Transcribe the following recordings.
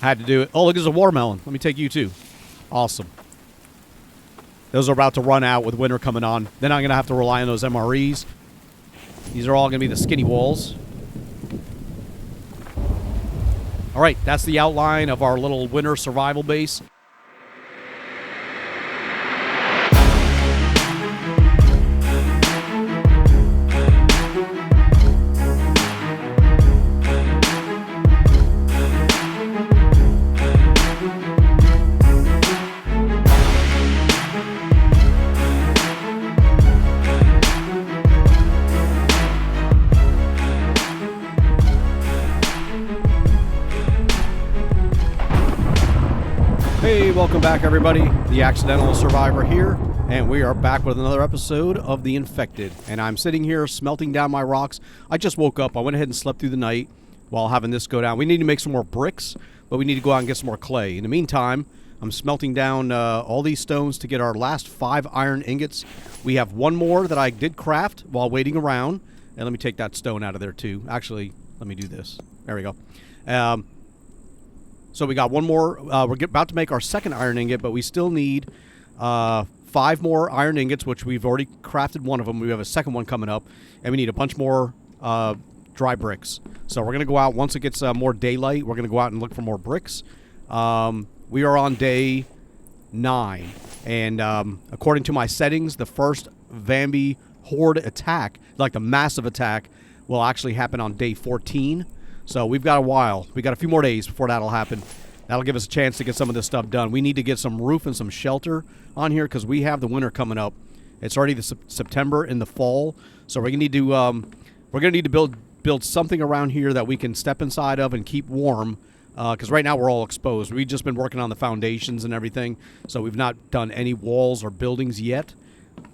Had to do it. Oh, look, there's a watermelon. Let me take you too. Awesome. Those are about to run out with winter coming on. Then I'm going to have to rely on those MREs. These are all going to be the skinny walls. All right, that's the outline of our little winter survival base. Hey, welcome back everybody. The Accidental Survivor here, and we are back with another episode of The Infected. And I'm sitting here smelting down my rocks. I just woke up. I went ahead and slept through the night while having this go down. We need to make some more bricks, but we need to go out and get some more clay. In the meantime, I'm smelting down all these stones to get our last 5 iron ingots. We have one more that I did craft while waiting around. And let me take that stone out of there too. Actually, let me do this. There we go. So we got one more. We're about to make our second iron ingot, but we still need 5 more iron ingots, which we've already crafted one of them. We have a second one coming up, and we need a bunch more dry bricks. So we're going to go out once it gets more daylight. We're going to go out and look for more bricks. We are on day 9, and according to my settings, the first Vambi horde attack, like the massive attack, will actually happen on day 14. So we've got a while. We got a few more days before that'll happen. That'll give us a chance to get some of this stuff done. We need to get some roof and some shelter on here because we have the winter coming up. It's already the September in the fall, so we're gonna need to build something around here that we can step inside of and keep warm. Because right now we're all exposed. We've just been working on the foundations and everything, so we've not done any walls or buildings yet.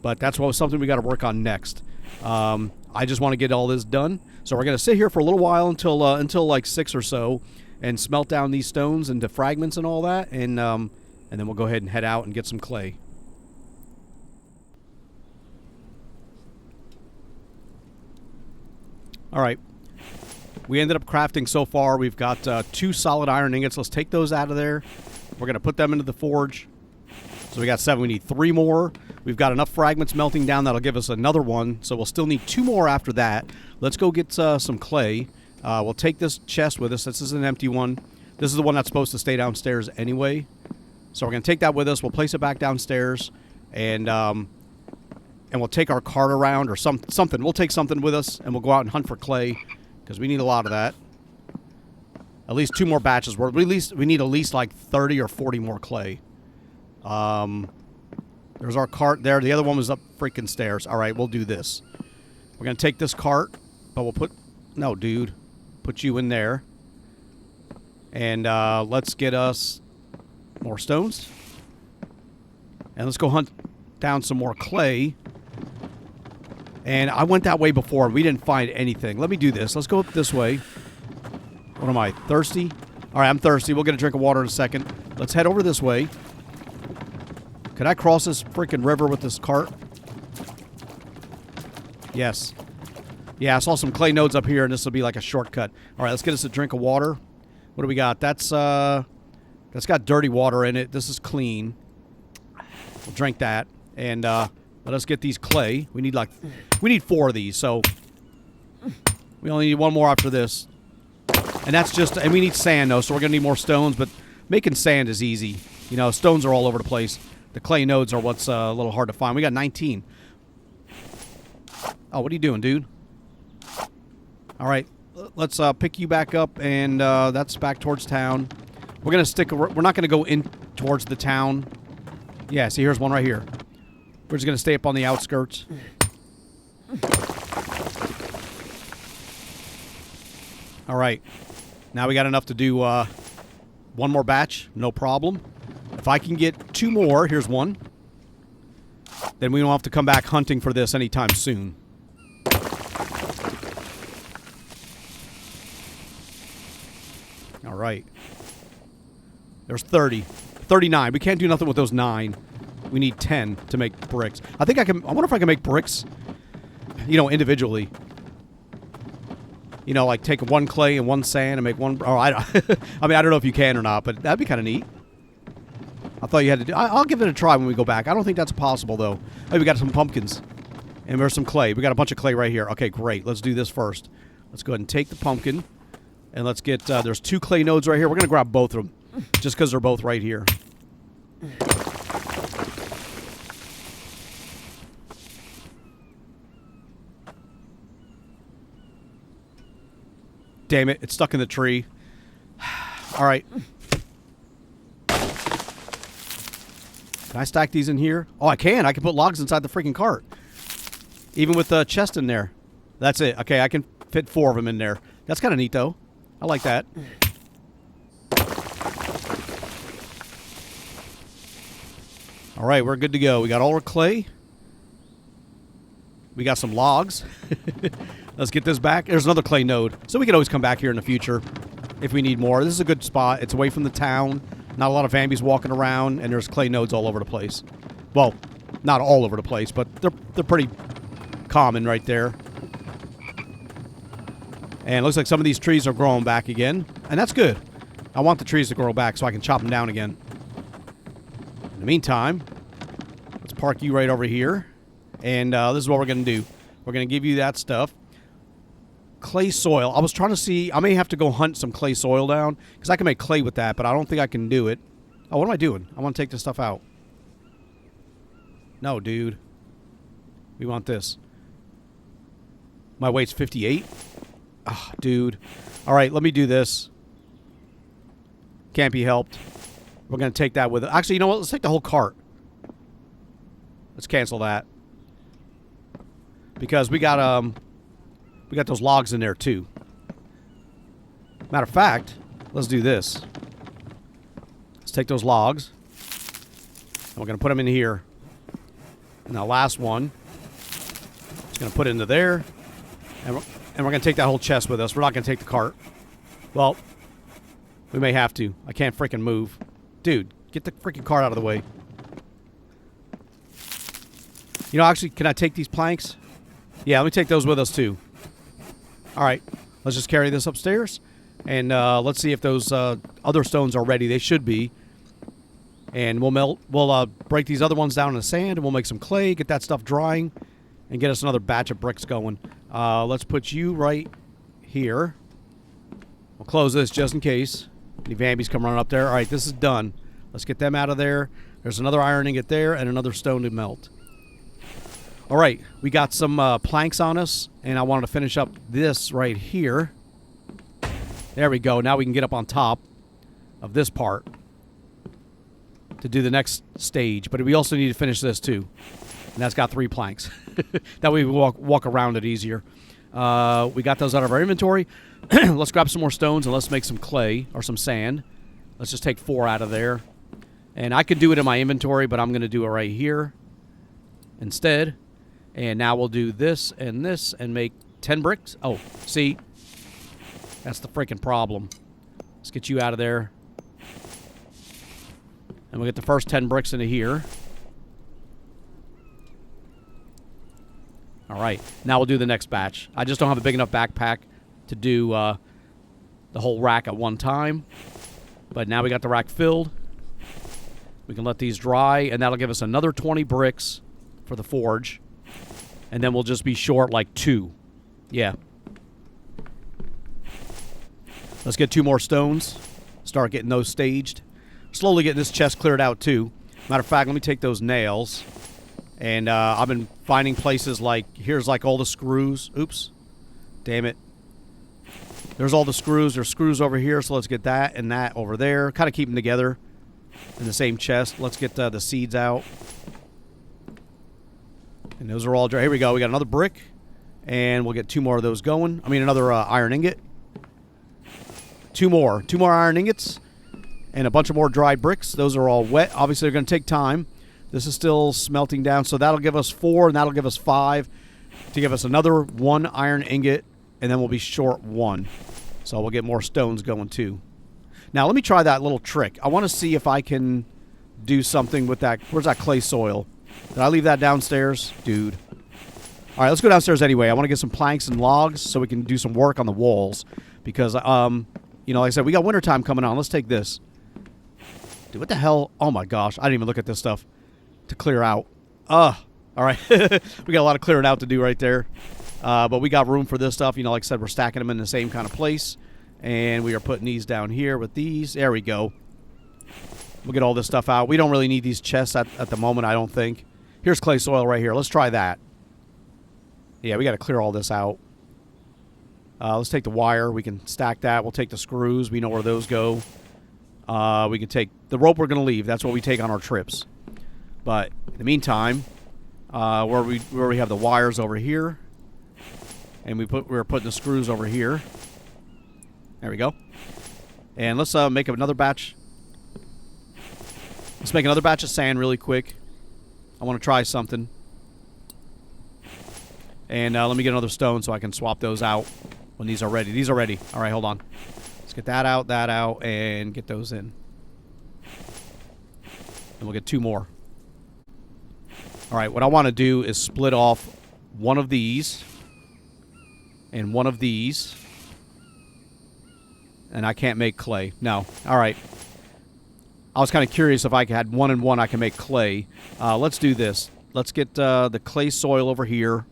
But that's something we got to work on next. I just want to get all this done. So we're going to sit here for a little while until like 6 or so and smelt down these stones into fragments and all that. And then we'll go ahead and head out and get some clay. All right. We ended up crafting so far. We've got 2 solid iron ingots. Let's take those out of there. We're going to put them into the forge. So we got 7. We need 3 more. We've got enough fragments melting down that'll give us another one. So we'll still need 2 more after that. Let's go get some clay. We'll take this chest with us. This is an empty one. This is the one that's supposed to stay downstairs anyway. So we're going to take that with us. We'll place it back downstairs. And we'll take our cart around or something. We'll take something with us and we'll go out and hunt for clay because we need a lot of that. At least 2 more batches worth. We need at least like 30 or 40 more clay. There's our cart there. The other one was up freaking stairs. All right, we'll do this. We're going to take this cart, but we'll put... No, dude. Put you in there. And let's get us more stones. And let's go hunt down some more clay. And I went that way before. We didn't find anything. Let me do this. Let's go up this way. What am I, thirsty? All right, I'm thirsty. We'll get a drink of water in a second. Let's head over this way. Could I cross this freaking river with this cart? Yes. Yeah, I saw some clay nodes up here, and this will be like a shortcut. All right, let's get us a drink of water. What do we got? That's got dirty water in it. This is clean. We'll drink that, and let us get these clay. We need 4 of these, so we only need 1 more after this. And that's just, and we need sand though, so we're gonna need more stones. But making sand is easy. You know, stones are all over the place. The clay nodes are what's a little hard to find. We got 19. Oh, what are you doing, dude? All right, let's pick you back up, and that's back towards town. We're not gonna go in towards the town. Yeah, see, here's one right here. We're just gonna stay up on the outskirts. All right, now we got enough to do 1 more batch, no problem. If I can get 2 more, here's 1, then we don't have to come back hunting for this anytime soon. All right. There's 30. 39. We can't do nothing with those 9. We need 10 to make bricks. I wonder if I can make bricks, you know, individually. You know, like take one clay and one sand and make one. Oh, I mean, I don't know if you can or not, but that'd be kind of neat. I thought you had to do. I'll give it a try when we go back. I don't think that's possible though. Hey, we got some pumpkins, and there's some clay. We got a bunch of clay right here. Okay, great. Let's do this first. Let's go ahead and take the pumpkin, and let's get. There's 2 clay nodes right here. We're gonna grab both of them, just because they're both right here. Damn it, it's stuck in the tree. All right. Can I stack these in here? Oh, I can. I can put logs inside the freaking cart. Even with the chest in there. That's it. Okay, I can fit 4 of them in there. That's kind of neat, though. I like that. All right, we're good to go. We got all our clay. We got some logs. Let's get this back. There's another clay node. So we can always come back here in the future if we need more. This is a good spot. It's away from the town. Not a lot of Vambies walking around, and there's clay nodes all over the place. Well, not all over the place, but they're pretty common right there. And it looks like some of these trees are growing back again, and that's good. I want the trees to grow back so I can chop them down again. In the meantime, let's park you right over here, and this is what we're going to do. We're going to give you that stuff. Clay soil. I was trying to see. I may have to go hunt some clay soil down because I can make clay with that, but I don't think I can do it. Oh, what am I doing? I want to take this stuff out. No, dude. We want this. My weight's 58. Ah, dude. All right, let me do this. Can't be helped. We're going to take that with it. Actually, you know what? Let's take the whole cart. Let's cancel that. Because we got those logs in there too. Matter of fact, let's do this. Let's take those logs, and we're going to put them in here. And the last one, it's going to put it into there, and we're going to take that whole chest with us. We're not going to take the cart. Well, we may have to. I can't freaking move. Dude, get the freaking cart out of the way. You know, actually, can I take these planks? Yeah, let me take those with us too. All right, let's just carry this upstairs, and let's see if those other stones are ready. They should be. And we'll break these other ones down in the sand, and we'll make some clay, get that stuff drying, and get us another batch of bricks going. Let's put you right here. We'll close this just in case any Vambies come running up there. All right, this is done. Let's get them out of there. There's another iron ingot there and another stone to melt. All right, we got some planks on us, and I wanted to finish up this right here. There we go. Now we can get up on top of this part to do the next stage. But we also need to finish this too, and that's got 3 planks. That way we walk around it easier. We got those out of our inventory. Let's grab some more stones, and let's make some clay or some sand. Let's just take 4 out of there. And I could do it in my inventory, but I'm going to do it right here instead. And now we'll do this and make 10 bricks. Oh, see? That's the freaking problem. Let's get you out of there. And we'll get the first 10 bricks into here. All right. Now we'll do the next batch. I just don't have a big enough backpack to do the whole rack at one time. But now we got the rack filled. We can let these dry, and that'll give us another 20 bricks for the forge. And then we'll just be short like 2. Yeah. Let's get 2 more stones. Start getting those staged. Slowly getting this chest cleared out too. Matter of fact, let me take those nails. And I've been finding places like, here's like all the screws. Oops. Damn it. There's all the screws. There's screws over here, so let's get that and that over there. Kind of keep them together in the same chest. Let's get the seeds out. And those are all dry. Here we go. We got another brick. And we'll get 2 more of those going. I mean, another iron ingot. 2 more. 2 more iron ingots. And a bunch of more dried bricks. Those are all wet. Obviously, they're going to take time. This is still smelting down. So that'll give us 4, and that'll give us 5 to give us another 1 iron ingot. And then we'll be short 1. So we'll get more stones going too. Now, let me try that little trick. I want to see if I can do something with that. Where's that clay soil? Did I leave that downstairs? Dude. All right, let's go downstairs anyway. I want to get some planks and logs so we can do some work on the walls. Because, you know, like I said, we got wintertime coming on. Let's take this. Dude, what the hell? Oh, my gosh. I didn't even look at this stuff to clear out. All right. We got a lot of clearing out to do right there. But we got room for this stuff. You know, like I said, we're stacking them in the same kind of place. And we are putting these down here with these. There we go. We'll get all this stuff out. We don't really need these chests at the moment, I don't think. Here's clay soil right here. Let's try that. Yeah, we got to clear all this out. Let's take the wire. We can stack that. We'll take the screws. We know where those go. We can take the rope we're going to leave. That's what we take on our trips. But in the meantime, where we have the wires over here, and we're putting the screws over here. There we go. And let's make another batch. Let's make another batch of sand really quick. I want to try something. And let me get another stone so I can swap those out when these are ready. These are ready. All right, hold on. Let's get that out, and get those in. And we'll get 2 more. All right, what I want to do is split off one of these and one of these. And I can't make clay. No. All right. I was kind of curious if I had 1 and 1 I can make clay. Let's do this. Let's get the clay soil over here.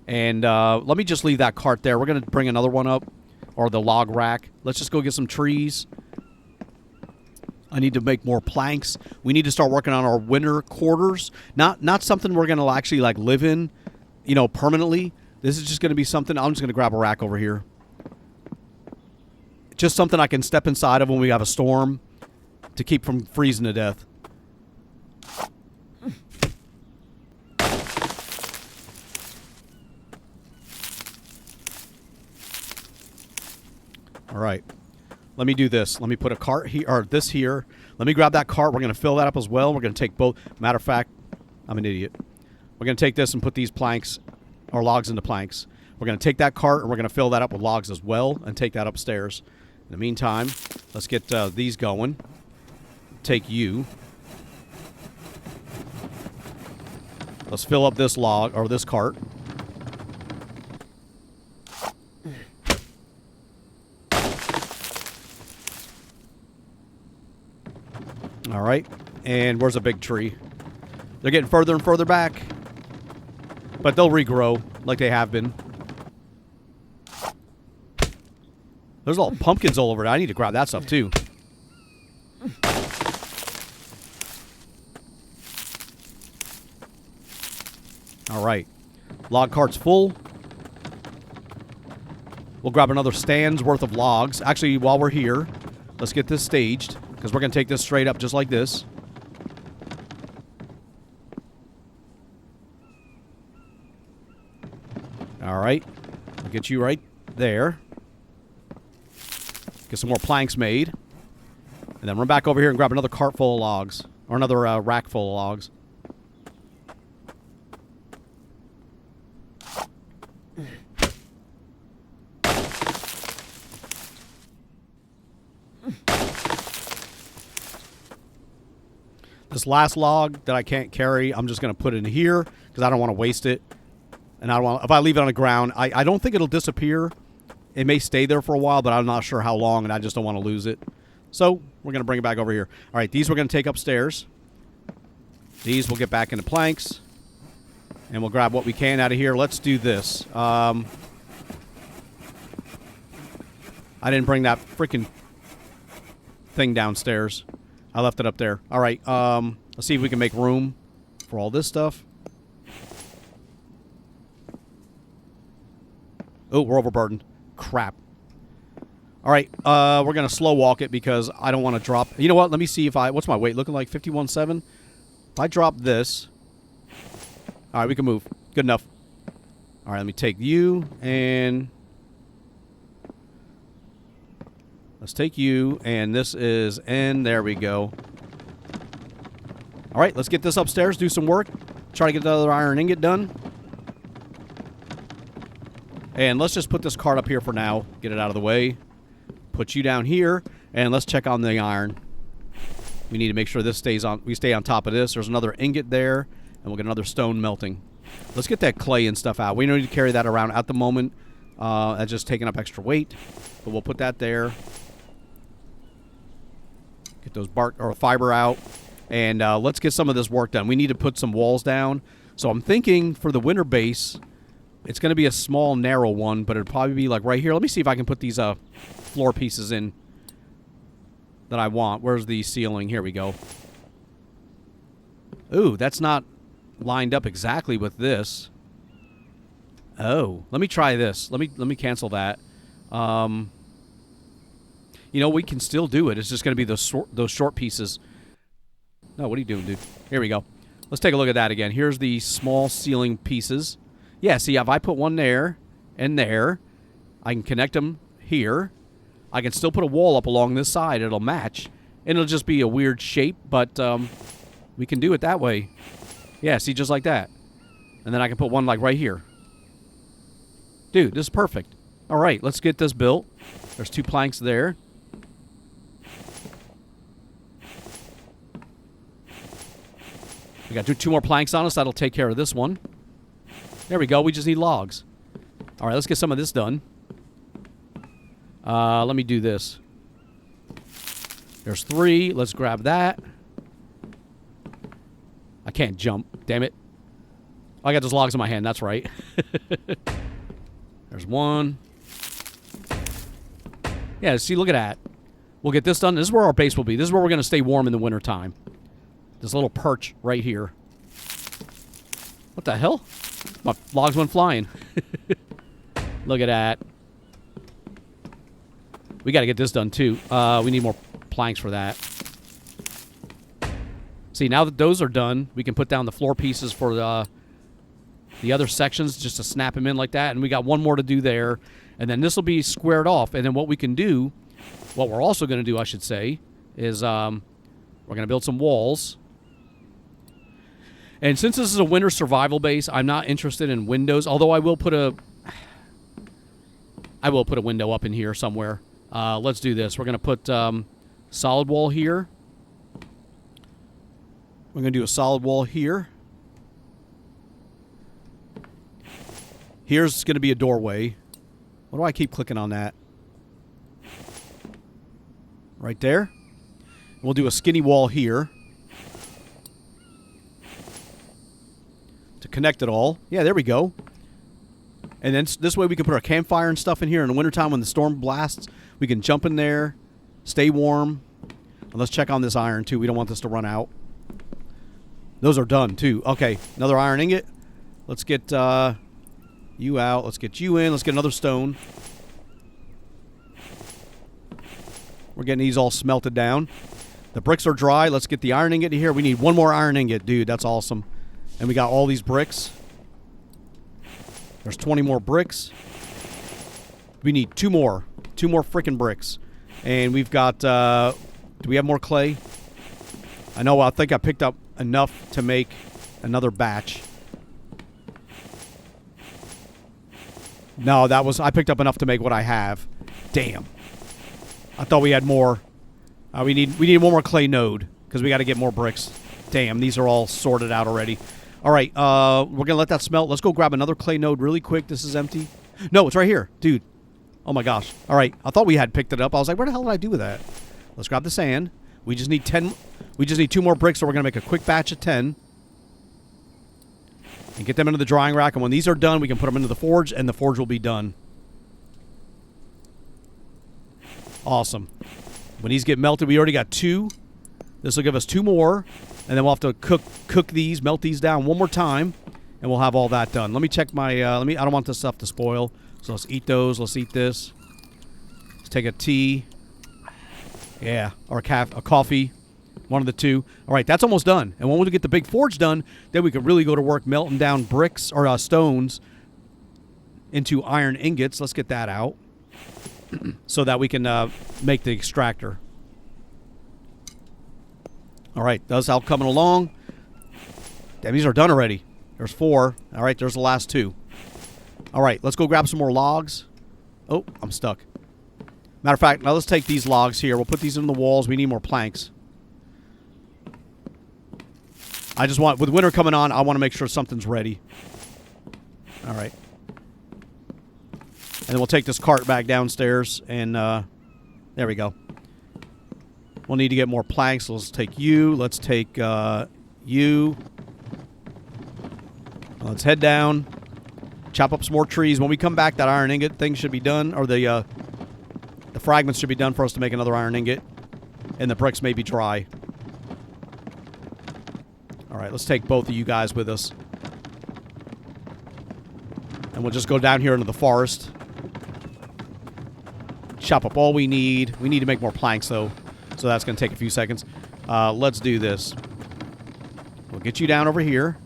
And let me just leave that cart there. We're going to bring another one up. Or the log rack. Let's just go get some trees. I need to make more planks. We need to start working on our winter quarters. Not something we're going to actually like live in, you know, permanently. This is just going to be something. I'm just going to grab a rack over here. Just something I can step inside of when we have a storm to keep from freezing to death. All right. Let me do this. Let me put a cart here, or this here. Let me grab that cart. We're going to fill that up as well. We're going to take both. Matter of fact, I'm an idiot. We're going to take this and put these planks or logs into planks. We're going to take that cart and we're going to fill that up with logs as well and take that upstairs. In the meantime, let's get these going. Take you. Let's fill up this log or this cart. All right. And where's a big tree? They're getting further and further back. But they'll regrow like they have been. There's all pumpkins all over it. I need to grab that stuff too. All right. Log cart's full. We'll grab another stand's worth of logs. Actually, while we're here, let's get this staged because we're going to take this straight up just like this. All right. I'll get you right there. Get some more planks made. And then run back over here and grab another cart full of logs. Or another rack full of logs. This last log that I can't carry, I'm just going to put in here because I don't want to waste it. And I don't want, if I leave it on the ground, I don't think it'll disappear. It may stay there for a while, but I'm not sure how long, and I just don't want to lose it. So we're going to bring it back over here. All right, these we're going to take upstairs. These we'll get back into planks. And we'll grab what we can out of here. Let's do this. I didn't bring that freaking thing downstairs. I left it up there. All right, let's see if we can make room for all this stuff. Oh, we're overburdened. Crap. All right, we're going to slow walk it because I don't want to drop. You know what? Let me see if what's my weight looking like? 51.7? If I drop this. All right, we can move. Good enough. All right, let me take you and let's take you, and this is N. There we go. All right, let's get this upstairs, do some work, try to get the other iron ingot done. And let's just put this cart up here for now, get it out of the way. Put you down here, and let's check on the iron. We need to make sure this stays on. We stay on top of this. There's another ingot there, and we'll get another stone melting. Let's get that clay and stuff out. We don't need to carry that around at the moment. That's just taking up extra weight. But we'll put that there. Get those bark or fiber out. And let's get some of this work done. We need to put some walls down. So I'm thinking for the winter base, it's going to be a small, narrow one, but it'll probably be like right here. Let me see if I can put these floor pieces in that I want. Where's the ceiling? Here we go. Ooh, that's not lined up exactly with this. Oh, let me try this. Let me cancel that. You know, we can still do it. It's just going to be those short pieces. No, what are you doing, dude? Here we go. Let's take a look at that again. Here's the small ceiling pieces. Yeah, see, if I put one there and there, I can connect them here. I can still put a wall up along this side. It'll match. And it'll just be a weird shape, but we can do it that way. Yeah, see, just like that. And then I can put one like right here. Dude, this is perfect. All right, let's get this built. There's 2 planks there. We got 2 more planks on us. That'll take care of this one. There we go. We just need logs. All right, let's get some of this done. Let me do this. There's 3. Let's grab that. I can't jump. Damn it. Oh, I got those logs in my hand. That's right. There's 1. Yeah, see, look at that. We'll get this done. This is where our base will be. This is where we're going to stay warm in the wintertime. This little perch right here. What the hell? My logs went flying. Look at that. We got to get this done, too. We need more planks for that. See, now that those are done, we can put down the floor pieces for the other sections just to snap them in like that. And we got 1 more to do there. And then this will be squared off. And then what we can do, what we're also going to do, I should say, is we're going to build some walls. And since this is a winter survival base, I'm not interested in windows. Although I will put a window up in here somewhere. Let's do this. We're going to put solid wall here. We're going to do a solid wall here. Here's going to be a doorway. Why do I keep clicking on that? Right there. We'll do a skinny wall here. To connect it all. Yeah, there we go. And then this way we can put our campfire and stuff in here in the wintertime when the storm blasts. We can jump in there, stay warm. And let's check on this iron, too. We don't want this to run out. Those are done, too. Okay, another iron ingot. Let's get you out. Let's get you in. Let's get another stone. We're getting these all smelted down. The bricks are dry. Let's get the iron ingot in here. We need 1 more iron ingot. Dude, that's awesome. And we got all these bricks. There's 20 more bricks. We need 2 more. 2 more freaking bricks. And we've got, do we have more clay? I know, I think I picked up enough to make another batch. No, I picked up enough to make what I have. Damn. I thought we had more. We need 1 more clay node, because we got to get more bricks. Damn, these are all sorted out already. All right, we're going to let that smelt. Let's go grab another clay node really quick. This is empty. No, it's right here. Dude. Oh, my gosh. All right, I thought we had picked it up. I was like, where the hell did I do with that? Let's grab the sand. We just need 10. We just need 2 more bricks, so we're going to make a quick batch of 10. And get them into the drying rack. And when these are done, we can put them into the forge, and the forge will be done. Awesome. When these get melted, we already got 2. This will give us 2 more. And then we'll have to cook these, melt these down 1 more time, and we'll have all that done. Let me check my, I don't want this stuff to spoil. So let's eat those. Let's eat this. Let's take a tea. Yeah, or a coffee. 1 of the 2. All right, that's almost done. And when we get the big forge done, then we can really go to work melting down bricks or stones into iron ingots. Let's get that out so that we can make the extractor. All right, those all coming along. Damn, these are done already. There's 4. All right, there's the last 2. All right, let's go grab some more logs. Oh, I'm stuck. Matter of fact, now let's take these logs here. We'll put these in the walls. We need more planks. I just want, with winter coming on, I want to make sure something's ready. All right. And then we'll take this cart back downstairs, and there we go. We'll need to get more planks, so let's take you. Let's take you. Let's head down. Chop up some more trees. When we come back, that iron ingot thing should be done, or the fragments should be done for us to make another iron ingot. And the bricks may be dry. All right, let's take both of you guys with us. And we'll just go down here into the forest. Chop up all we need. We need to make more planks, though. So that's going to take a few seconds. Let's do this. We'll get you down over here.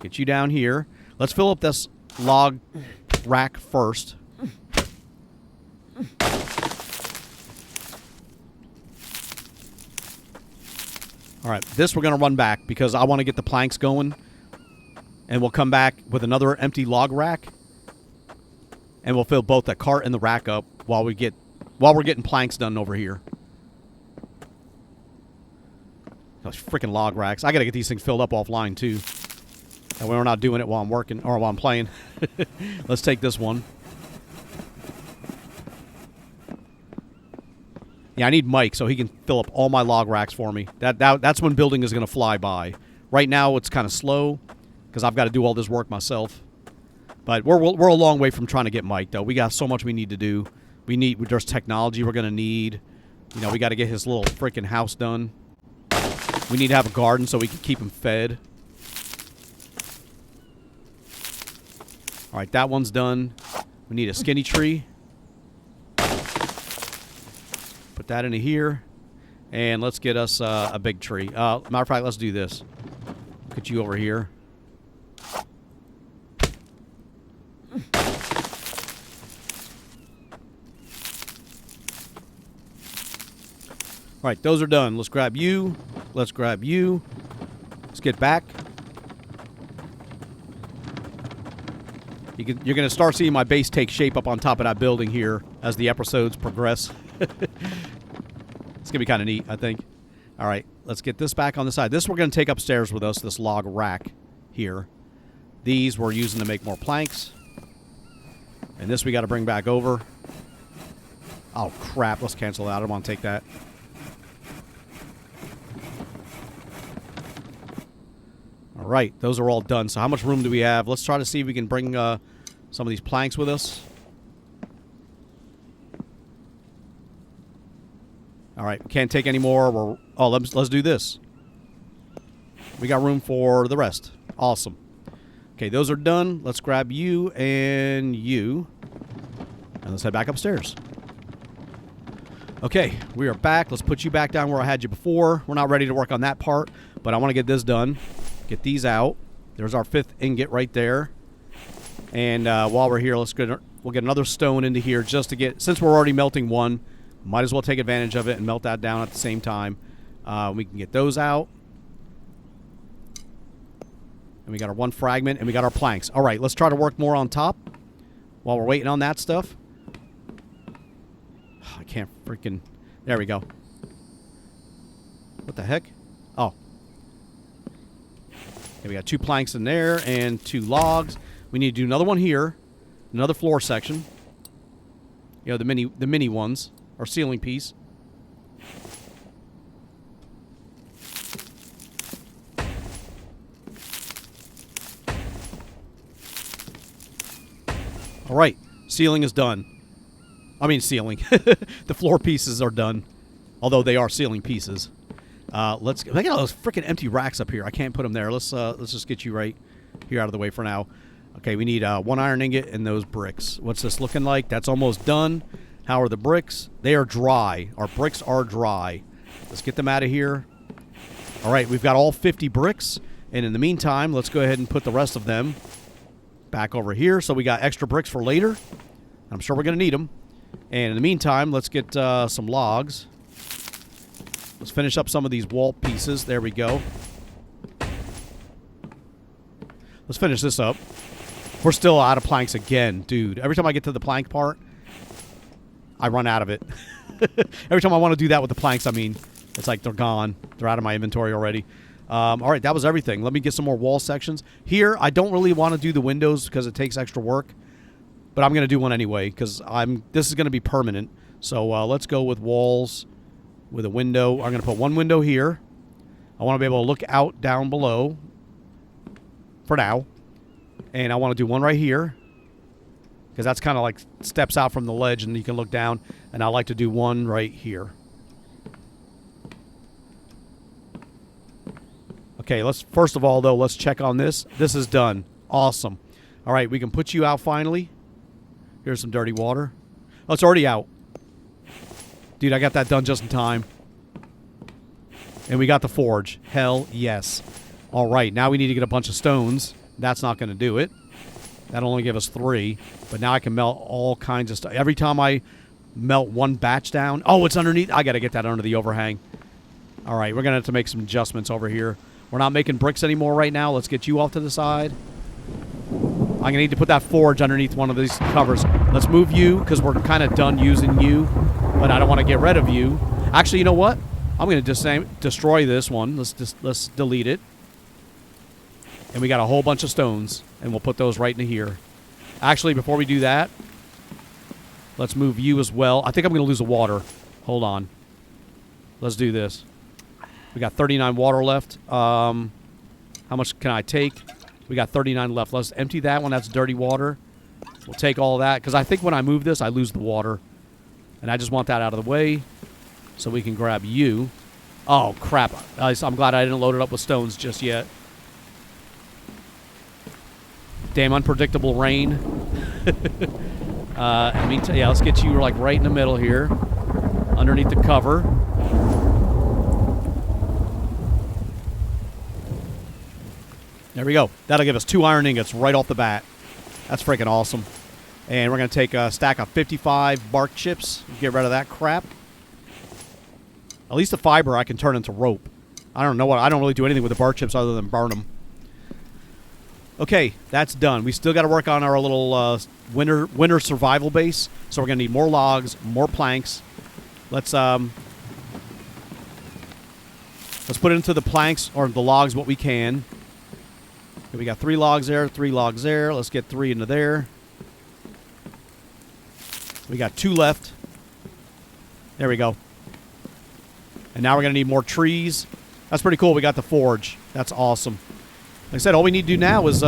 Get you down here. Let's fill up this log rack first. All right, this we're going to run back because I want to get the planks going. And we'll come back with another empty log rack. And we'll fill both the cart and the rack up while we're getting planks done over here. Those freaking log racks. I got to get these things filled up offline too. And we're not doing it while I'm working or while I'm playing. Let's take this one. Yeah, I need Mike so he can fill up all my log racks for me. That's when building is going to fly by. Right now it's kind of slow because I've got to do all this work myself. But we're a long way from trying to get Mike, though. We got so much we need to do. There's technology we're going to need. You know, we got to get his little freaking house done. We need to have a garden so we can keep him fed. All right, that one's done. We need a skinny tree. Put that into here. And let's get us a big tree. Matter of fact, let's do this. Get you over here. All right, those are done. Let's grab you. Let's grab you. Let's get back. You're going to start seeing my base take shape up on top of that building here as the episodes progress. It's going to be kind of neat, I think. All right, let's get this back on the side. This we're going to take upstairs with us, this log rack here. These we're using to make more planks. And this we got to bring back over. Oh, crap. Let's cancel that. I don't want to take that. All right, those are all done. So how much room do we have? Let's try to see if we can bring some of these planks with us. All right, can't take any more. Let's do this. We got room for the rest. Awesome. Okay, those are done. Let's grab you and you. And let's head back upstairs. Okay, we are back. Let's put you back down where I had you before. We're not ready to work on that part, but I want to get this done. Get these out. There's our 5th ingot right there. And while we're here, we'll get another stone into here just to get, since we're already melting one, might as well take advantage of it and melt that down at the same time. We can get those out. And we got our 1 fragment, and we got our planks. All right, let's try to work more on top while we're waiting on that stuff. I can't freaking... There we go. What the heck? Oh. Okay, we got 2 planks in there and 2 logs. We need to do another one here. Another floor section. You know, the mini ones. Our ceiling piece. All right, ceiling is done. I mean ceiling. The floor pieces are done, although they are ceiling pieces. Let's. I got all those freaking empty racks up here. I can't put them there. Let's just get you right here out of the way for now. Okay, we need 1 iron ingot and those bricks. What's this looking like? That's almost done. How are the bricks? They are dry. Our bricks are dry. Let's get them out of here. All right, we've got all 50 bricks, and in the meantime, let's go ahead and put the rest of them back over here so we got extra bricks for later. I'm sure we're going to need them. And in the meantime, let's get some logs. Let's finish up some of these wall pieces. There we go. Let's finish this up. We're still out of planks again, dude. Every time I get to the plank part, I run out of it. Every time I want to do that with the planks, I mean. It's like they're gone. They're out of my inventory already. All right, that was everything. Let me get some more wall sections. Here, I don't really want to do the windows because it takes extra work. But I'm going to do one anyway because this is going to be permanent. So let's go with walls with a window. I'm going to put one window here. I want to be able to look out down below for now. And I want to do one right here because that's kind of like steps out from the ledge and you can look down. And I like to do one right here. Okay, first of all, though, let's check on this. This is done. Awesome. All right, we can put you out finally. Here's some dirty water. Oh, it's already out. Dude, I got that done just in time. And we got the forge. Hell yes. All right, now we need to get a bunch of stones. That's not going to do it. That'll only give us 3. But now I can melt all kinds of stuff. Every time I melt one batch down. Oh, it's underneath. I got to get that under the overhang. All right, we're going to have to make some adjustments over here. We're not making bricks anymore right now. Let's get you off to the side. I'm going to need to put that forge underneath one of these covers. Let's move you because we're kind of done using you. But I don't want to get rid of you. Actually, you know what? I'm going to destroy this one. Let's delete it. And we got a whole bunch of stones. And we'll put those right into here. Actually, before we do that, let's move you as well. I think I'm going to lose the water. Hold on. Let's do this. We got 39 water left. How much can I take? We got 39 left. Let's empty that one. That's dirty water. We'll take all that. Because I think when I move this, I lose the water. And I just want that out of the way. So we can grab you. Oh, crap. I'm glad I didn't load it up with stones just yet. Damn unpredictable rain. Yeah, let's get you like right in the middle here. Underneath the cover. There we go. That'll give us 2 iron ingots right off the bat. That's freaking awesome. And we're going to take a stack of 55 bark chips. Get rid of that crap. At least the fiber I can turn into rope. I don't know what. I don't really do anything with the bark chips other than burn them. Okay, that's done. We still got to work on our little winter survival base. So we're going to need more logs, more planks. Let's put into the planks or the logs what we can. Okay, we got 3 logs there, 3 logs there. Let's get 3 into there. We got 2 left. There we go. And now we're going to need more trees. That's pretty cool. We got the forge. That's awesome. Like I said, all we need to do now is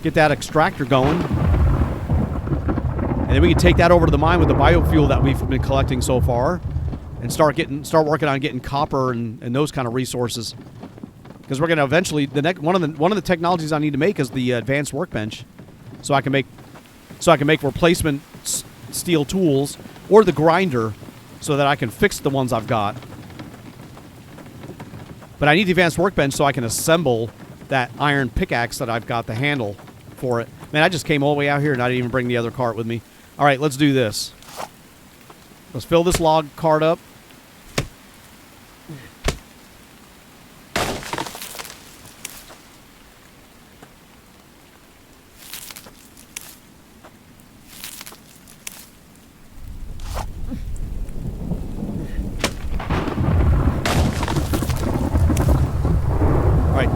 get that extractor going. And then we can take that over to the mine with the biofuel that we've been collecting so far. And start working on getting copper and those kind of resources. Because we're going to eventually... one of the technologies I need to make is the advanced workbench. So I can make replacement steel tools or the grinder so that I can fix the ones I've got. But I need the advanced workbench so I can assemble that iron pickaxe that I've got the handle for it. Man, I just came all the way out here and I didn't even bring the other cart with me. All right, let's do this. Let's fill this log cart up.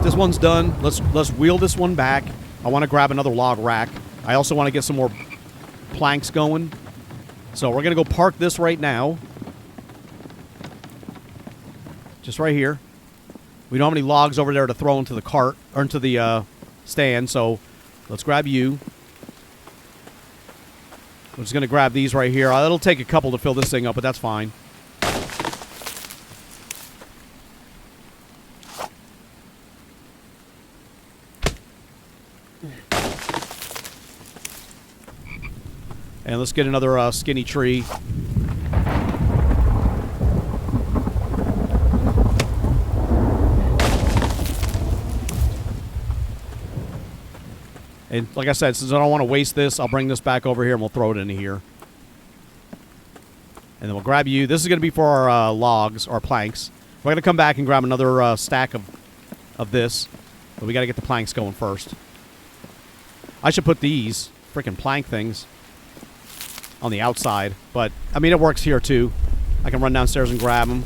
This one's done. Let's wheel this one back. I want to grab another log rack. I also want to get some more planks going. So we're going to go park this right now. Just right here. We don't have any logs over there to throw into the cart or into the stand, so let's grab you. We're just going to grab these right here. It'll take a couple to fill this thing up, but that's fine. And let's get another skinny tree. And like I said, since I don't want to waste this, I'll bring this back over here and we'll throw it into here. And then we'll grab you. This is going to be for our logs, our planks. We're going to come back and grab another stack of this. But we got to get the planks going first. I should put these freaking plank things on the outside, but I mean it works here too. I can run downstairs and grab them.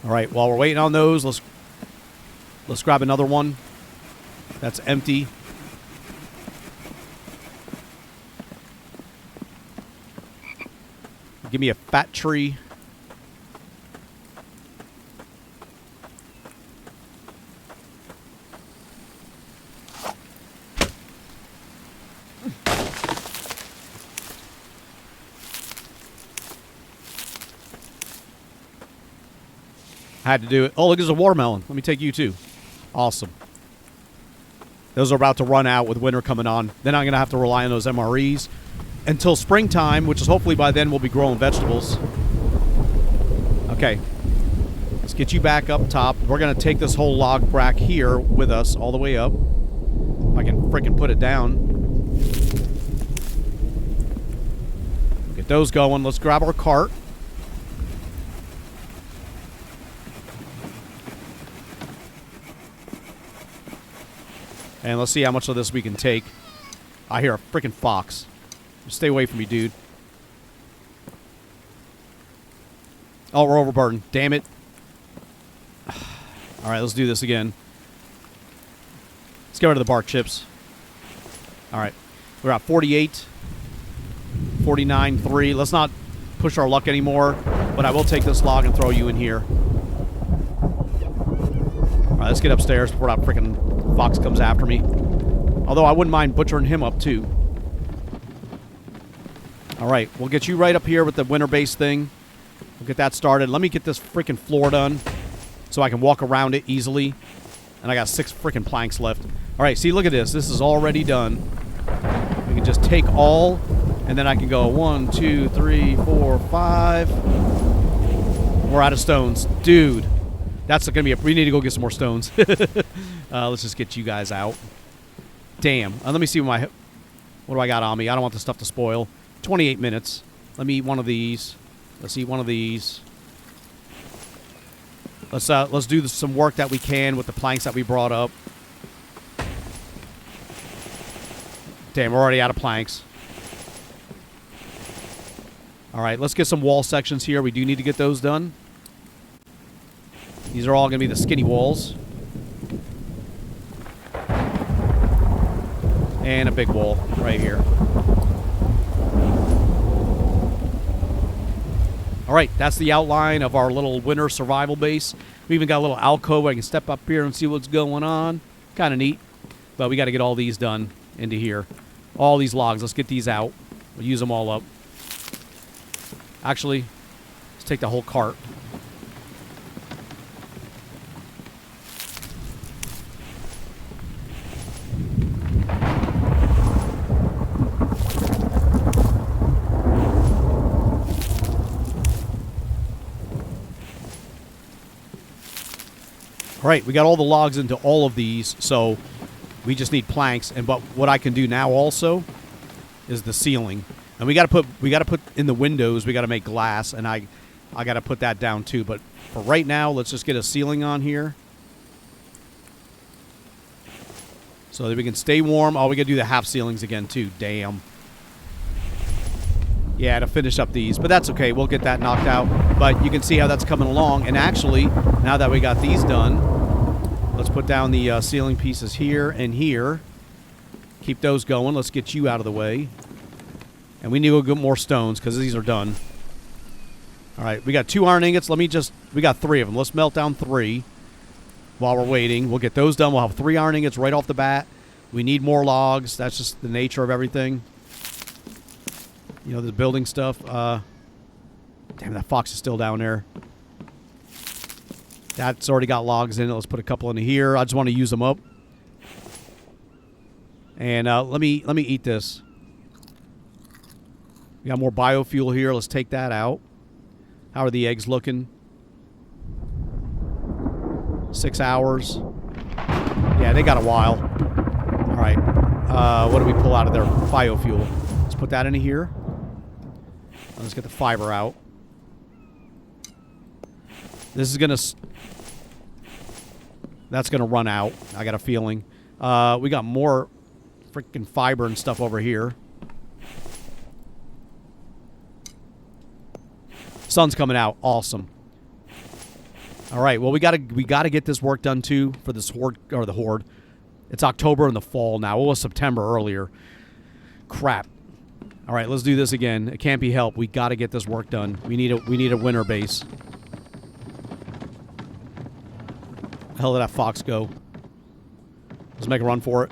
All right, while we're waiting on those, let's grab another one that's empty. Give me a fat tree. I had to do it. Oh, look, there's a watermelon. Let me take you too. Awesome. Those are about to run out with winter coming on. Then I'm going to have to rely on those MREs until springtime, which is hopefully by then we'll be growing vegetables. Okay. Let's get you back up top. We're going to take this whole log rack here with us all the way up. If I can freaking put it down. Get those going. Let's grab our cart. And let's see how much of this we can take. I hear a freaking fox. Stay away from me, dude. Oh, we're overburdened. Damn it. All right, let's do this again. Let's get rid of the bark chips. All right. We're at 48. 49, 3. Let's not push our luck anymore. But I will take this log and throw you in here. All right, let's get upstairs before that freaking fox comes after me. Although I wouldn't mind butchering him up too. All right, we'll get you right up here with the winter base thing. We'll get that started. Let me get this freaking floor done so I can walk around it easily. And I got 6 freaking planks left. All right, see, look at this. This is already done. We can just take all, and then I can go 1, 2, 3, 4, 5. We're out of stones. Dude, that's going to be we need to go get some more stones. Let's just get you guys out. Damn. Let me see what do I got on me? I don't want the stuff to spoil. 28 minutes. Let me eat one of these. Let's eat one of these. Let's do some work that we can with the planks that we brought up. Damn, we're already out of planks. All right, let's get some wall sections here. We do need to get those done. These are all going to be the skinny walls. And a big wall right here. All right, that's the outline of our little winter survival base. We even got a little alcove where I can step up here and see what's going on. Kind of neat. But we got to get all these done into here. All these logs. Let's get these out. We'll use them all up. Actually, let's take the whole cart. All right, we got all the logs into all of these, so we just need planks. But what I can do now also is the ceiling, and we got to put in the windows. We got to make glass, and I got to put that down too. But for right now, let's just get a ceiling on here so that we can stay warm. Oh, we got to do the half ceilings again too. Damn. Yeah, to finish up these, but that's okay. We'll get that knocked out. But you can see how that's coming along. And actually, now that we got these done, let's put down the ceiling pieces here and here. Keep those going. Let's get you out of the way. And we need to go get more stones because these are done. All right, we got 2 iron ingots. We got 3 of them. Let's melt down 3 while we're waiting. We'll get those done. We'll have 3 iron ingots right off the bat. We need more logs. That's just the nature of everything. You know, the building stuff. Damn, that fox is still down there. That's already got logs in it. Let's put a couple into here. I just want to use them up. And let me eat this. We got more biofuel here. Let's take that out. How are the eggs looking? 6 hours. Yeah, they got a while. All right. What do we pull out of their biofuel? Let's put that into here. Let's get the fiber out. This is going to... That's going to run out. I got a feeling. We got more freaking fiber and stuff over here. Sun's coming out. Awesome. All right. Well, we gotta get this work done too for this horde or the horde. It's October in the fall now. It was September earlier. Crap. All right, let's do this again. It can't be helped. We got to get this work done. We need a winter base. The hell did that fox go? Let's make a run for it.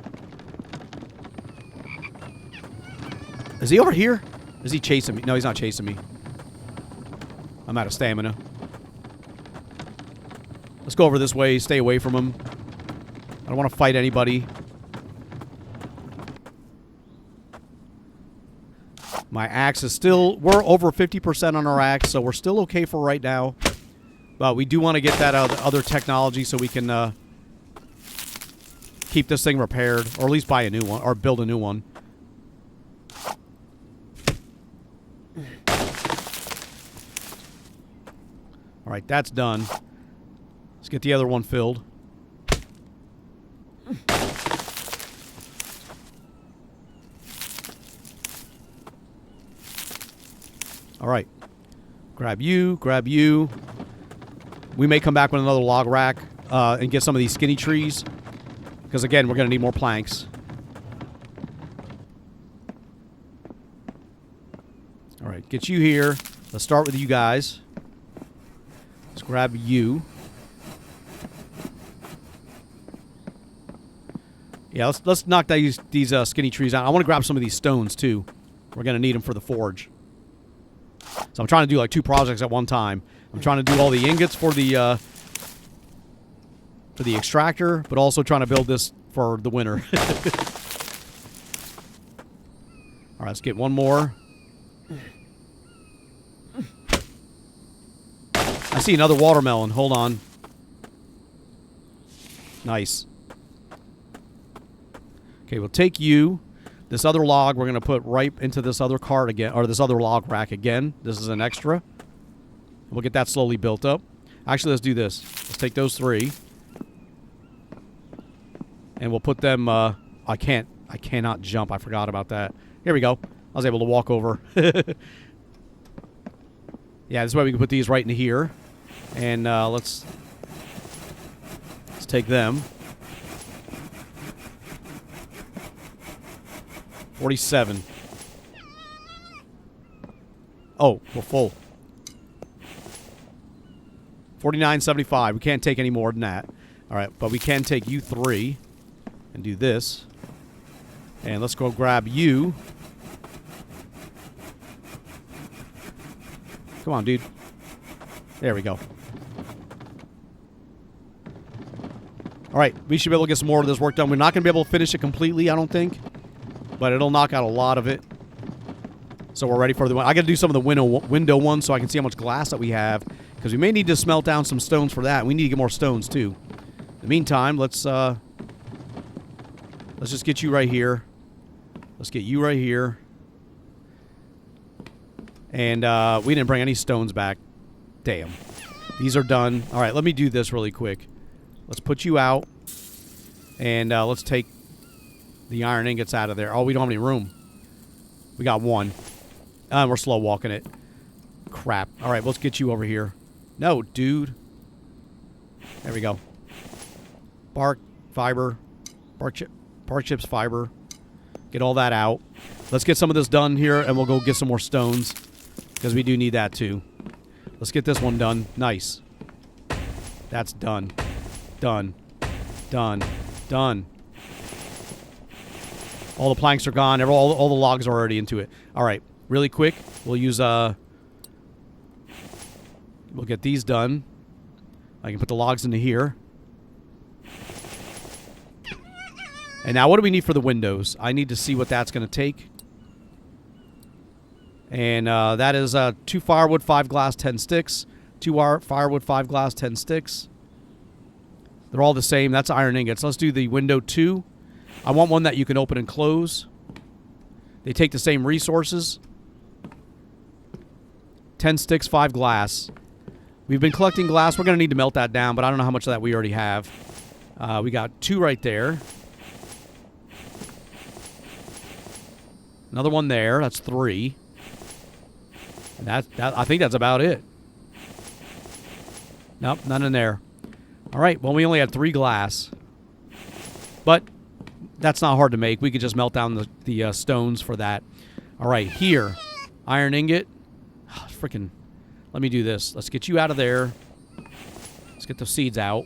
Is he over here? Is he chasing me? No, he's not chasing me. I'm out of stamina. Let's go over this way. Stay away from him. I don't want to fight anybody. My axe is still... We're over 50% on our axe, so we're still okay for right now. But we do want to get that other technology so we can keep this thing repaired. Or at least buy a new one. Or build a new one. Alright, that's done. Let's get the other one filled. Alright. Grab you, grab you. We may come back with another log rack and get some of these skinny trees. Because again, we're going to need more planks. Alright, get you here. Let's start with you guys. Let's grab you. Yeah, let's knock these skinny trees out. I want to grab some of these stones too. We're going to need them for the forge. So I'm trying to do like 2 projects at one time. I'm trying to do all the ingots for the extractor, but also trying to build this for the winter. All right, let's get one more. I see another watermelon. Hold on. Nice. Okay, we'll take you. This other log we're going to put right into this other cart again, or this other log rack again. This is an extra. We'll get that slowly built up. Actually, let's do this. Let's take those 3. And we'll put them, I cannot jump. I forgot about that. Here we go. I was able to walk over. Yeah, this way we can put these right into here. And let's take them. 47. Oh, we're full. 49.75. We can't take any more than that. All right, but we can take you 3 and do this. And let's go grab you. Come on, dude. There we go. All right, we should be able to get some more of this work done. We're not going to be able to finish it completely, I don't think. But it'll knock out a lot of it. So we're ready for the one. I got to do some of the window ones so I can see how much glass that we have. Because we may need to smelt down some stones for that. We need to get more stones, too. In the meantime, let's just get you right here. Let's get you right here. And we didn't bring any stones back. Damn. These are done. All right, let me do this really quick. Let's put you out. And let's take the iron ingots out of there. Oh, we don't have any room. We got 1. We're slow walking it. Crap. All right, let's get you over here. No, dude. There we go. Bark, fiber, bark chips, fiber. Get all that out. Let's get some of this done here, and we'll go get some more stones. Because we do need that, too. Let's get this one done. Nice. That's done. Done. Done. Done. All the planks are gone. All the logs are already into it. All right. Really quick. We'll use... We'll get these done. I can put the logs into here. And now what do we need for the windows? I need to see what that's going to take. And that is 2 firewood, 5 glass, 10 sticks. 2 firewood, 5 glass, 10 sticks. They're all the same. That's iron ingots. Let's do the window 2. I want one that you can open and close. They take the same resources. 10 sticks, 5 glass. We've been collecting glass. We're going to need to melt that down, but I don't know how much of that we already have. We got 2 right there. Another one there. That's 3. And I think that's about it. Nope, none in there. All right, well, we only had 3 glass. But that's not hard to make. We could just melt down the stones for that. All right, here. Iron ingot. Oh, freaking. Let me do this. Let's get you out of there. Let's get the seeds out.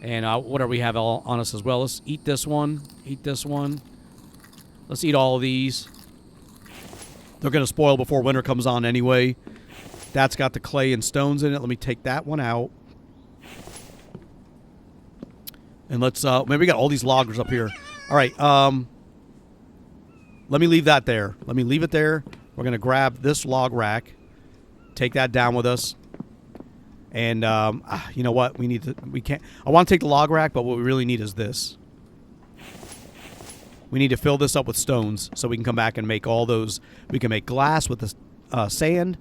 And whatever we have all on us as well. Let's eat this one. Eat this one. Let's eat all of these. They're going to spoil before winter comes on anyway. That's got the clay and stones in it. Let me take that one out. And let's, maybe we got all these loggers up here. All right, let me leave that there. Let me leave it there. We're going to grab this log rack. Take that down with us. And, you know what? We can't, I want to take the log rack, but what we really need is this. We need to fill this up with stones so we can come back and make all those. We can make glass with the sand,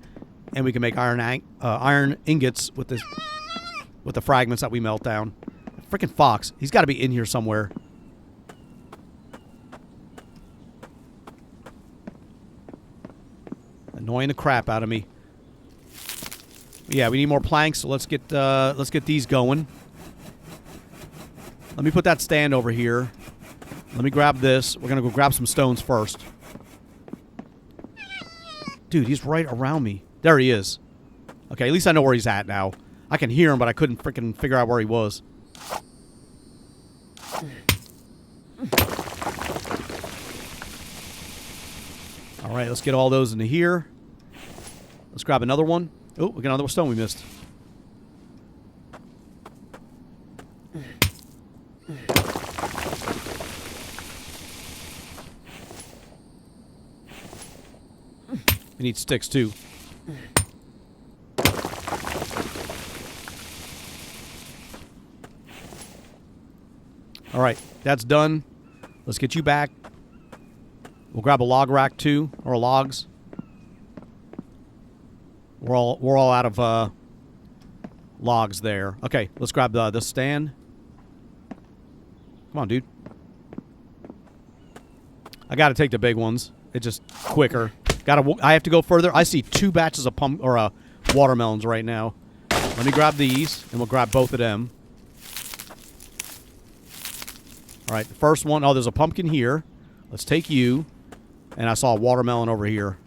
and we can make iron ingots with this, with the fragments that we melt down. Freaking fox. He's got to be in here somewhere. Annoying the crap out of me. Yeah, we need more planks, so let's get these going. Let me put that stand over here. Let me grab this. We're going to go grab some stones first. Dude, he's right around me. There he is. Okay, at least I know where he's at now. I can hear him, but I couldn't freaking figure out where he was. All right, let's get all those into here. Let's grab another one. Oh, we got another stone we missed. We need sticks, too. All right, that's done. Let's get you back. We'll grab a log rack, too, or logs. We're all out of logs there. Okay, let's grab the stand. Come on, dude. I got to take the big ones. It's just quicker. I have to go further. I see 2 batches of watermelons right now. Let me grab these, and we'll grab both of them. All right, the first one. Oh, there's a pumpkin here. Let's take you. And I saw a watermelon over here.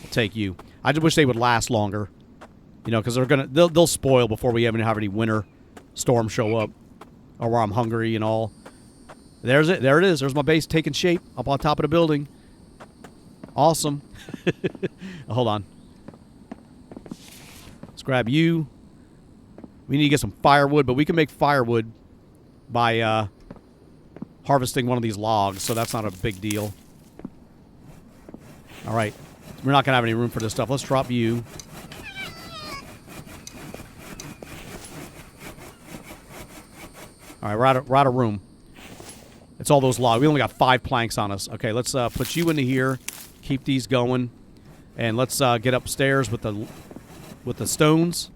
I'll take you. I just wish they would last longer. You know, because they'll spoil before we even have any winter storms show up. Or where I'm hungry and all. There's it. There it is. There's my base taking shape up on top of the building. Awesome. Hold on. Let's grab you. We need to get some firewood, but we can make firewood by harvesting one of these logs, so that's not a big deal. All right. We're not going to have any room for this stuff. Let's drop you. All right, we're out of room. It's all those logs. We only got 5 planks on us. Okay, let's put you into here. Keep these going. And let's get upstairs with the stones.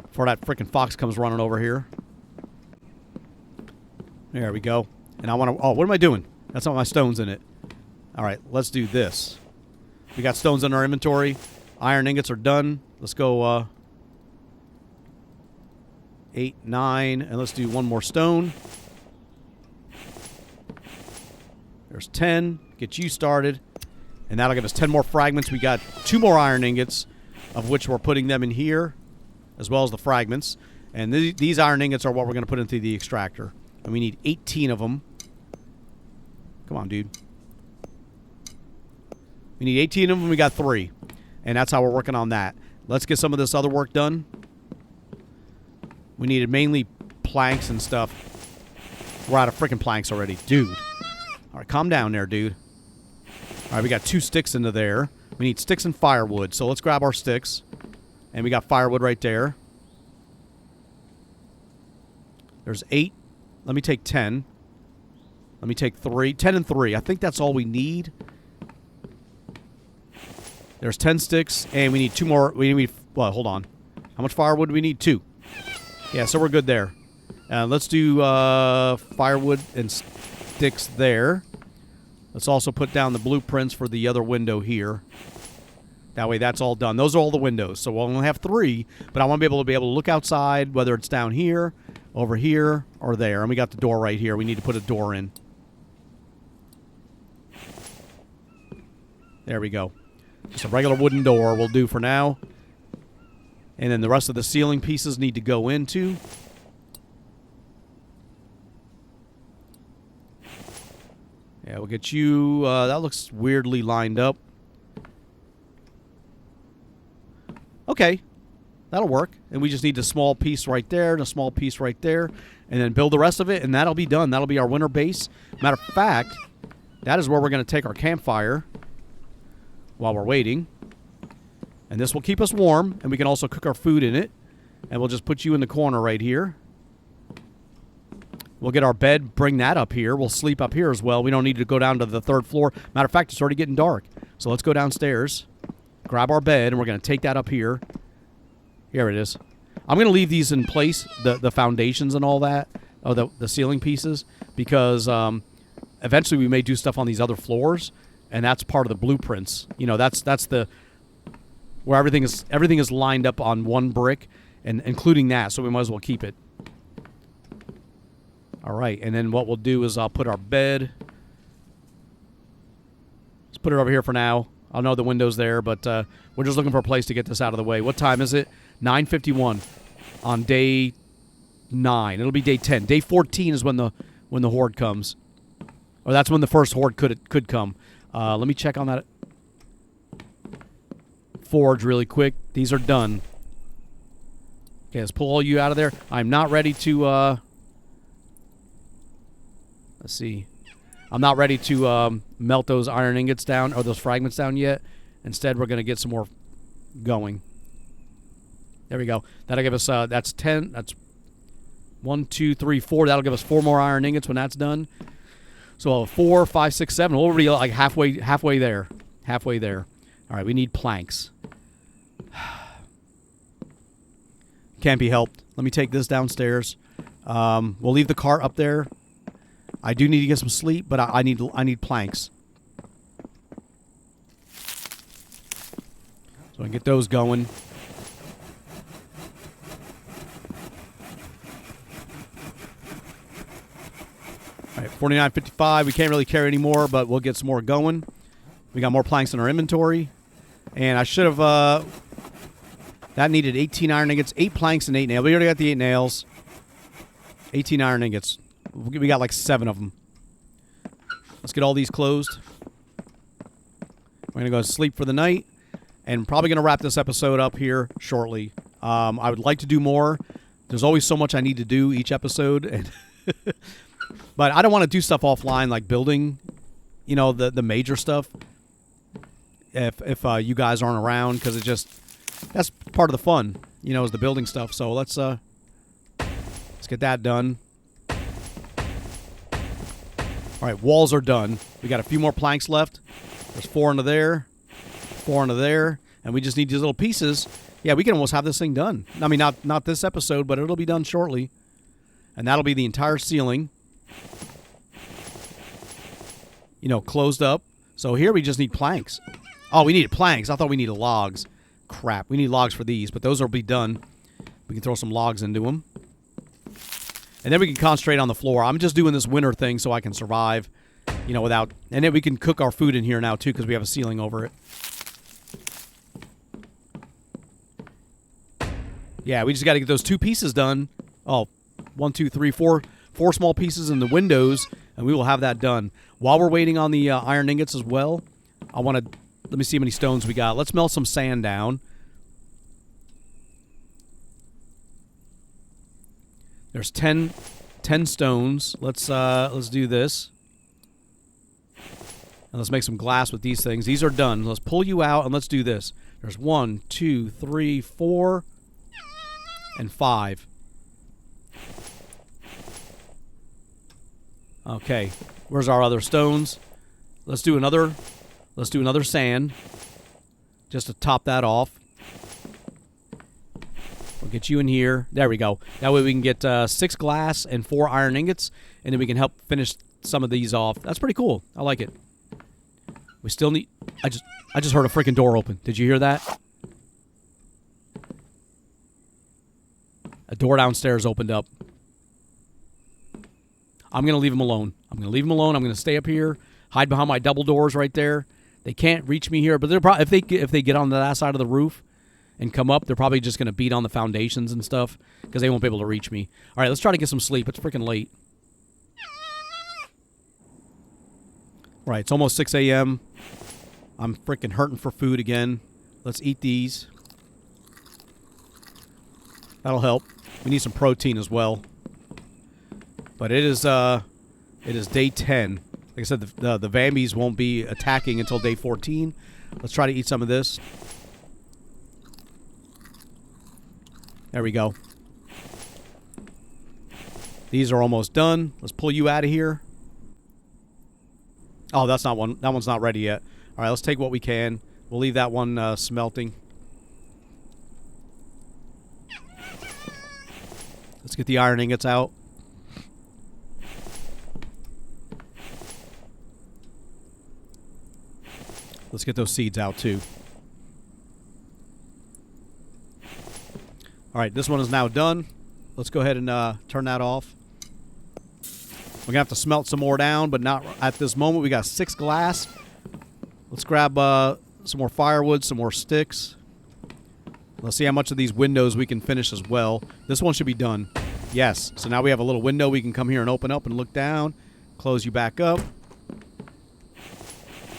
Before that freaking fox comes running over here. There we go. And I want to... Oh, what am I doing? That's not my stones in it. All right, let's do this. We got stones in our inventory. Iron ingots are done. Let's go 8, 9, and let's do one more stone. There's 10. Get you started. And that'll give us 10 more fragments. We got 2 more iron ingots, of which we're putting them in here, as well as the fragments. And these iron ingots are what we're going to put into the extractor. And we need 18 of them. Come on, dude. We need 18 of them. We got 3. And that's how we're working on that. Let's get some of this other work done. We needed mainly planks and stuff. We're out of freaking planks already. Dude. All right, calm down there, dude. All right, we got 2 sticks into there. We need sticks and firewood. So let's grab our sticks. And we got firewood right there. There's 8. Let me take 10. Let me take 3. 10 and 3. I think that's all we need. There's 10 sticks, and we need 2 more. We need, well, hold on. How much firewood do we need? 2. Yeah, so we're good there. Let's do firewood and sticks there. Let's also put down the blueprints for the other window here. That way that's all done. Those are all the windows. So we'll only have 3, but I want to be able to look outside, whether it's down here, over here, or there. And we got the door right here. We need to put a door in. There we go. Just a regular wooden door will do for now. And then the rest of the ceiling pieces need to go into. Yeah, we'll get you... that looks weirdly lined up. Okay. That'll work. And we just need a small piece right there and a small piece right there. And then build the rest of it, and that'll be done. That'll be our winter base. Matter of fact, that is where we're going to take our campfire while we're waiting. And this will keep us warm, and we can also cook our food in it. And we'll just put you in the corner right here. We'll get our bed, bring that up here. We'll sleep up here as well. We don't need to go down to the 3rd floor. Matter of fact, it's already getting dark. So let's go downstairs, grab our bed, and we're going to take that up here. Here it is. I'm going to leave these in place, the foundations and all that, the ceiling pieces, because eventually we may do stuff on these other floors, and that's part of the blueprints. You know, that's the... where everything is lined up on one brick, and including that, so we might as well keep it. All right, and then what we'll do is I'll put our bed. Let's put it over here for now. I'll know the window's there, but we're just looking for a place to get this out of the way. What time is it? 9:51 on day 9. It'll be day 10. Day 14 is when the horde comes, or that's when the first horde could come. Let me check on that. Forge really quick. These are done. Okay, let's pull all you out of there. I'm not ready to let's see. I'm not ready to melt those iron ingots down, or those fragments down yet. Instead, we're going to get some more going. There we go. That'll give us that's 10. That's 1, 2, 3, 4. That'll give us 4 more iron ingots when that's done. So 4, 5, 6, 7. We'll already like halfway there. Halfway there. All right, we need planks. Can't be helped. Let me take this downstairs. We'll leave the cart up there. I do need to get some sleep, but I need planks. So I can get those going. All right, 49.55. We can't really carry any more, but we'll get some more going. We got more planks in our inventory. And I should have... that needed 18 iron ingots, 8 planks, and 8 nails. We already got the 8 nails. 18 iron ingots. We got like 7 of them. Let's get all these closed. We're going to go to sleep for the night. And probably going to wrap this episode up here shortly. I would like to do more. There's always so much I need to do each episode. And but I don't want to do stuff offline like building, you know, the major stuff. If you guys aren't around, because that's part of the fun, you know, is the building stuff. So let's get that done. All right, walls are done. We got a few more planks left. There's 4 into there, 4 into there, and we just need these little pieces. Yeah, we can almost have this thing done. I mean, not this episode, but it'll be done shortly, and that'll be the entire ceiling, you know, closed up. So here we just need planks. Oh, we needed planks. I thought we needed logs. Crap, we need logs for these, but those will be done. We can throw some logs into them. And then we can concentrate on the floor. I'm just doing this winter thing so I can survive, you know, without... And then we can cook our food in here now, too, because we have a ceiling over it. Yeah, we just got to get those 2 pieces done. Oh, 1, 2, 3, 4 small pieces in the windows, and we will have that done. While we're waiting on the iron ingots as well, I want to... Let me see how many stones we got. Let's melt some sand down. There's 10 stones. Let's do this. And let's make some glass with these things. These are done. Let's pull you out and let's do this. There's 1, 2, 3, 4, and 5. Okay. Where's our other stones? Let's do another sand. Just to top that off. We'll get you in here. There we go. That way we can get 6 glass and 4 iron ingots, and then we can help finish some of these off. That's pretty cool. I like it. We still need... I just heard a freaking door open. Did you hear that? A door downstairs opened up. I'm going to leave him alone. I'm going to leave him alone. I'm going to stay up here, hide behind my double doors right there. They can't reach me here, but they're probably if they get on that side of the roof and come up, they're probably just going to beat on the foundations and stuff because they won't be able to reach me. All right, let's try to get some sleep. It's freaking late. All right, it's almost 6 a.m. I'm freaking hurting for food again. Let's eat these. That'll help. We need some protein as well. But it is day 10. Like I said, the Vambies won't be attacking until day 14. Let's try to eat some of this. There we go. These are almost done. Let's pull you out of here. Oh, that's not one. That one's not ready yet. All right, let's take what we can. We'll leave that one smelting. Let's get the iron ingots out. Let's get those seeds out too. All right, this one is now done. Let's go ahead and turn that off. We're gonna have to smelt some more down, but not at this moment. We got 6 glass. Let's grab some more firewood, some more sticks. Let's see how much of these windows we can finish as well. This one should be done. Yes. So now we have a little window we can come here and open up and look down. Close you back up.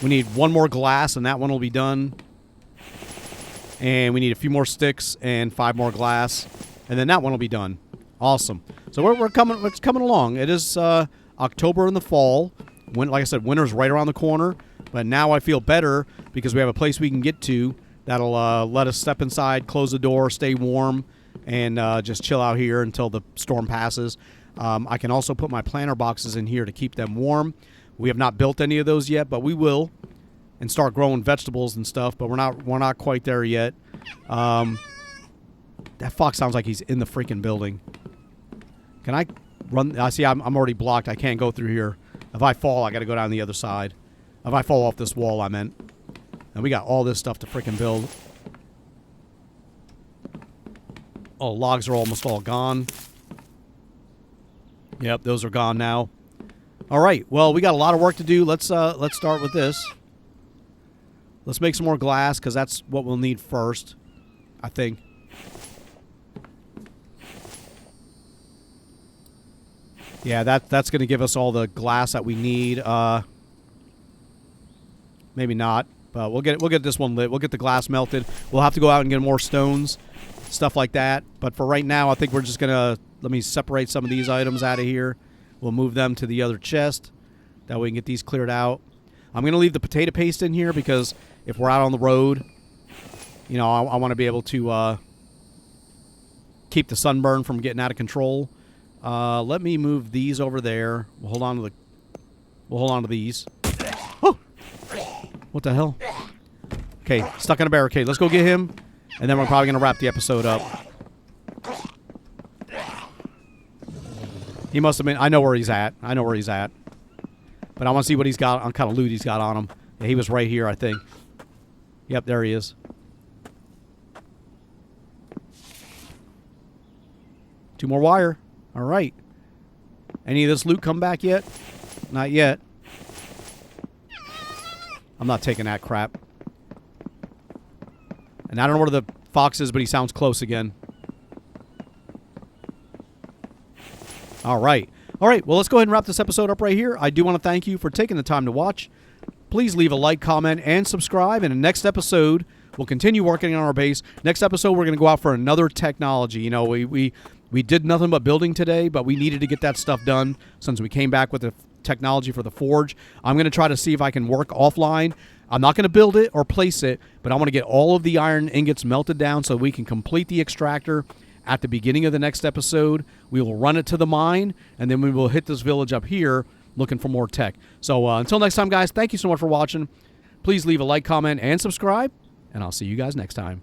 We need 1 more glass, and that one will be done. And we need a few more sticks and 5 more glass, and then that one will be done. Awesome. So we're coming. It's coming along. It is October in the fall. Like I said, winter's right around the corner. But now I feel better because we have a place we can get to that'll let us step inside, close the door, stay warm, and just chill out here until the storm passes. I can also put my planter boxes in here to keep them warm. We have not built any of those yet, but we will, and start growing vegetables and stuff. But we're not quite there yet. That fox sounds like he's in the freaking building. Can I run? I see. I'm already blocked. I can't go through here. If I fall, I got to go down the other side. If I fall off this wall, I meant. And we got all this stuff to freaking build. Oh, logs are almost all gone. Yep, those are gone now. All right. Well, we got a lot of work to do. Let's start with this. Let's make some more glass because that's what we'll need first, I think. Yeah, that's going to give us all the glass that we need. Maybe not, but we'll get this one lit. We'll get the glass melted. We'll have to go out and get more stones, stuff like that. But for right now, I think we're just gonna let me separate some of these items out of here. We'll move them to the other chest. That way we can get these cleared out. I'm gonna leave the potato paste in here because if we're out on the road, you know, I want to be able to keep the sunburn from getting out of control. Let me move these over there. We'll hold on to these. Oh! What the hell? Okay, stuck in a barricade. Let's go get him, and then we're probably gonna wrap the episode up. He must have been. I know where he's at. But I want to see what he's got on kind of loot he's got on him. Yeah, he was right here, I think. Yep, there he is. 2 more wire. All right. Any of this loot come back yet? Not yet. I'm not taking that crap. And I don't know where the fox is, but he sounds close again. All right. All right. Well, let's go ahead and wrap this episode up right here. I do want to thank you for taking the time to watch. Please leave a like, comment, and subscribe. And in the next episode, we'll continue working on our base. Next episode, we're going to go out for another technology. You know, we did nothing but building today, but we needed to get that stuff done since we came back with the technology for the forge. I'm going to try to see if I can work offline. I'm not going to build it or place it, but I want to get all of the iron ingots melted down so we can complete the extractor at the beginning of the next episode. We will run it to the mine, and then we will hit this village up here looking for more tech. So until next time, guys, thank you so much for watching. Please leave a like, comment, and subscribe, and I'll see you guys next time.